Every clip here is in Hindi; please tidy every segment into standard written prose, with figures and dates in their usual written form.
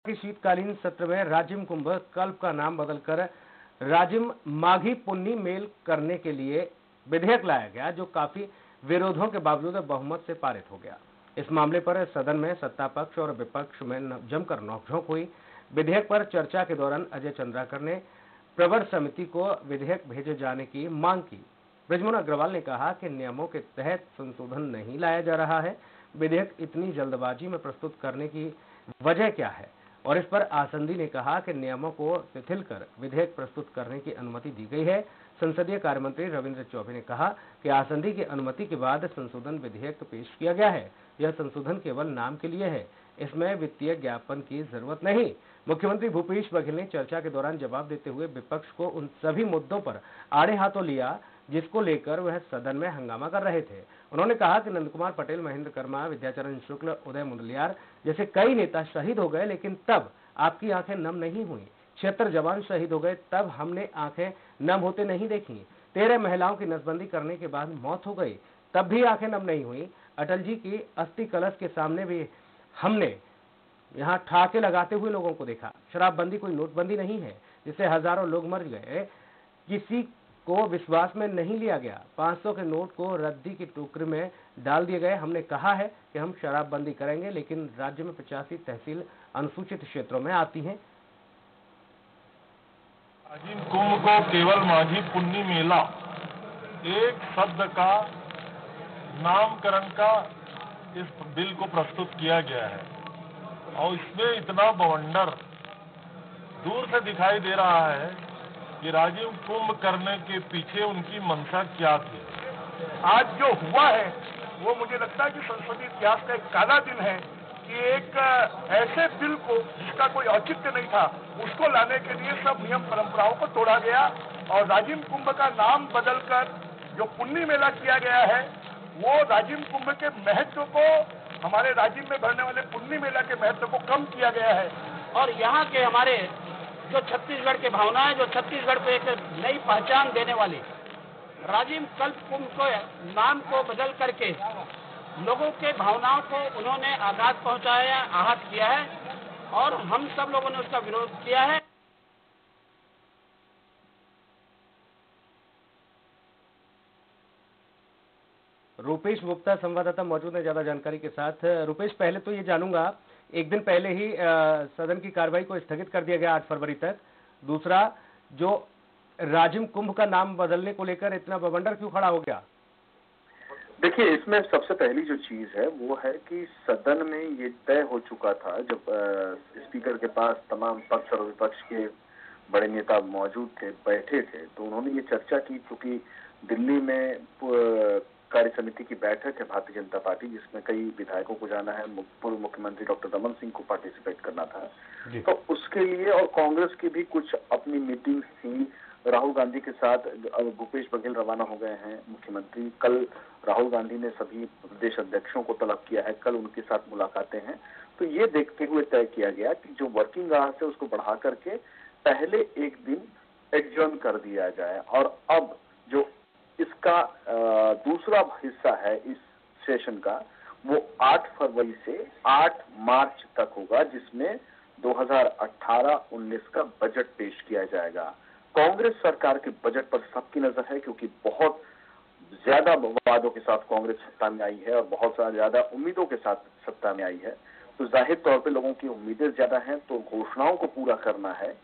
कि शीतकालीन सत्र में राजिम कुंभ कल्प का नाम बदलकर राजिम माघी पुन्नी मेल करने के लिए विधेयक लाया गया, जो काफी विरोधों के बावजूद बहुमत से पारित हो गया। इस मामले पर सदन में सत्ता पक्ष और विपक्ष में जमकर नोकझोंक हुई। विधेयक पर चर्चा के दौरान अजय चंद्राकर ने प्रवर समिति को विधेयक भेजे जाने की मांग की। बृजमोहन अग्रवाल ने कहा कि नियमों के तहत संशोधन नहीं लाया जा रहा है। विधेयक इतनी जल्दबाजी में प्रस्तुत करने की वजह क्या है? और इस पर आसंदी ने कहा कि नियमों को शिथिल कर विधेयक प्रस्तुत करने की अनुमति दी गई है। संसदीय कार्य मंत्री रविंद्र चौबे ने कहा कि आसंदी की अनुमति के बाद संशोधन विधेयक पेश किया गया है। यह संशोधन केवल नाम के लिए है, इसमें वित्तीय ज्ञापन की जरूरत नहीं। मुख्यमंत्री भूपेश बघेल ने चर्चा के दौरान जवाब देते हुए विपक्ष को उन सभी मुद्दों पर आड़े हाथों लिया जिसको लेकर वह सदन में हंगामा कर रहे थे। उन्होंने कहा कि नंद कुमार पटेल, महेंद्र कर्मा, विद्याचरण शुक्ल, उदय मुंडलियार जैसे कई नेता शहीद हो गए, लेकिन तब आपकी आंखें नम नहीं हुई। 76 जवान शहीद हो गए, तब हमने आंखें नम होते नहीं देखी। 13 महिलाओं की नसबंदी करने के बाद मौत हो गई, तब भी आंखें नम नहीं हुई। अटल जी की अस्थि कलश के सामने भी हमने यहाँ ठाके लगाते हुए लोगों को देखा। शराबबंदी कोई नोटबंदी नहीं है जिससे हजारों लोग मर गए, किसी को विश्वास में नहीं लिया गया। 500 के नोट को रद्दी की टोकरी में डाल दिए गए। हमने कहा है कि हम शराबबंदी करेंगे, लेकिन राज्य में 85 तहसील अनुसूचित क्षेत्रों में आती हैं। राजिम कुंभ को केवल माघी पुन्नी मेला एक शब्द का नामकरण का इस बिल को प्रस्तुत किया गया है और इसमें इतना बवंडर दूर से दिखाई दे रहा है कि राजिम कुंभ करने के पीछे उनकी मंशा क्या थी। आज जो हुआ है वो मुझे लगता है कि संसदीय इतिहास का एक काला दिन है कि एक ऐसे बिल को जिसका कोई औचित्य नहीं था उसको लाने के लिए सब नियम परंपराओं को तोड़ा गया और राजिम कुंभ का नाम बदलकर जो पुन्नी मेला किया गया है वो राजिम कुंभ के महत्व को, हमारे राजिम में भरने वाले पुन्नी मेला के महत्व को कम किया गया है। और यहाँ के हमारे जो छत्तीसगढ़ के भावना है, जो छत्तीसगढ़ को एक नई पहचान देने वाली राजिम कल्प कुंभ को नाम को बदल करके लोगों के भावनाओं को उन्होंने आघात पहुंचाया, आहत किया है और हम सब लोगों ने उसका विरोध किया है। रूपेश गुप्ता संवाददाता मौजूद है ज्यादा जानकारी के साथ। रूपेश, पहले तो ये जानूंगा, एक दिन पहले ही सदन की कार्रवाई को स्थगित कर दिया गया 8 फरवरी तक। दूसरा, जो राजिम कुंभ का नाम बदलने को लेकर इतना बवंडर क्यों खड़ा हो गया? देखिए, इसमें सबसे पहली जो चीज है वो है कि सदन में ये तय हो चुका था, जब स्पीकर के पास तमाम पक्ष और विपक्ष के बड़े नेता मौजूद थे, बैठे थे, तो उन्होंने ये चर्चा की, क्योंकि दिल्ली में कार्य समिति की बैठक है भारतीय जनता पार्टी, जिसमें कई विधायकों को जाना है, पूर्व मुख्यमंत्री डॉक्टर रमन सिंह को पार्टिसिपेट करना था, तो उसके लिए और कांग्रेस की भी कुछ अपनी मीटिंग थी। राहुल गांधी के साथ भूपेश बघेल रवाना हो गए हैं मुख्यमंत्री। कल राहुल गांधी ने सभी प्रदेश अध्यक्षों को तलब किया है, कल उनके साथ मुलाकातें हैं। तो ये देखते हुए तय किया गया कि जो वर्किंग आवर्स है उसको बढ़ा करके पहले एक दिन एडजर्न कर दिया जाए और अब जो इसका दूसरा हिस्सा है इस सेशन का, वो 8 फरवरी से 8 मार्च तक होगा, जिसमें 2018-19 का बजट पेश किया जाएगा। कांग्रेस सरकार के बजट पर सबकी नजर है, क्योंकि बहुत ज्यादा वादों के साथ कांग्रेस सत्ता में आई है और बहुत ज्यादा उम्मीदों के साथ सत्ता में आई है। तो जाहिर तौर पे लोगों की उम्मीदें ज्यादा हैं, तो घोषणाओं को पूरा करना है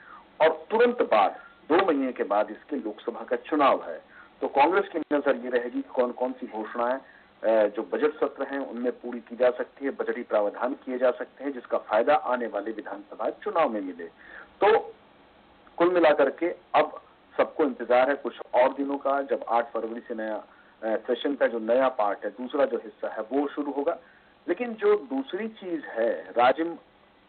और तुरंत बाद 2 महीने के बाद इसके लोकसभा का चुनाव है। तो कांग्रेस की नजर ये रहेगी कौन कौन सी घोषणाएं जो बजट सत्र हैं उनमें पूरी की जा सकती है, बजटी प्रावधान किए जा सकते हैं, जिसका फायदा आने वाले विधानसभा चुनाव में मिले। तो कुल मिलाकर के अब सबको इंतजार है कुछ और दिनों का, जब 8 फरवरी से नया सेशन का जो नया पार्ट है, दूसरा जो हिस्सा है वो शुरू होगा। लेकिन जो दूसरी चीज है राजिम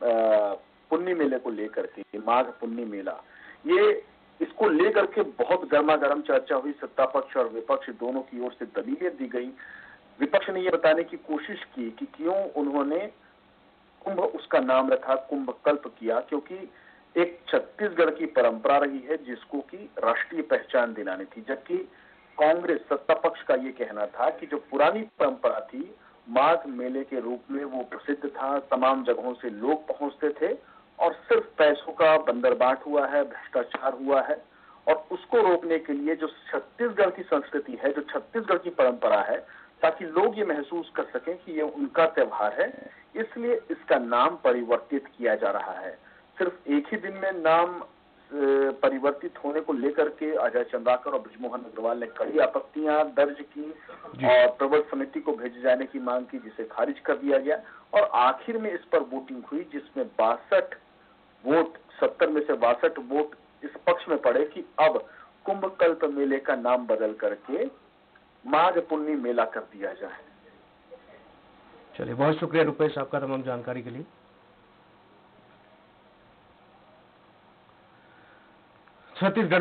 पुन्नी मेले को लेकर के, माघ पुन्नी मेला, ये इसको लेकर के बहुत गर्मा गर्म चर्चा हुई। सत्ता पक्ष और विपक्ष दोनों की ओर से दलीलें दी गई। विपक्ष ने यह बताने की कोशिश की कि क्यों उन्होंने कुंभ उसका नाम रखा, कुंभ कल्प किया, क्योंकि एक छत्तीसगढ़ की परंपरा रही है जिसको की राष्ट्रीय पहचान दिलानी थी, जबकि कांग्रेस सत्ता पक्ष का ये कहना था कि जो पुरानी परंपरा थी माघ मेले के रूप में वो प्रसिद्ध था, तमाम जगहों से लोग पहुंचते थे और सिर्फ पैसों का बंदरबाट हुआ है, भ्रष्टाचार हुआ है। और उसको रोकने के लिए जो छत्तीसगढ़ की संस्कृति है, जो छत्तीसगढ़ की परंपरा है, ताकि लोग ये महसूस कर सकें कि ये उनका त्योहार है, इसलिए इसका नाम परिवर्तित किया जा रहा है। सिर्फ एक ही दिन में नाम परिवर्तित होने को लेकर के अजय चंद्राकर और बृजमोहन अग्रवाल ने कई आपत्तियां दर्ज की और प्रवर समिति को भेजे जाने की मांग की, जिसे खारिज कर दिया गया। और आखिर में इस पर वोटिंग हुई, जिसमें 62 वोट, 70 में से 62 वोट इस पक्ष में पड़े कि अब कुंभकल्प मेले का नाम बदल करके माघ पुन्नी मेला कर दिया जाए। चलिए, बहुत शुक्रिया रुपेश आपका तमाम जानकारी के लिए। छत्तीसगढ़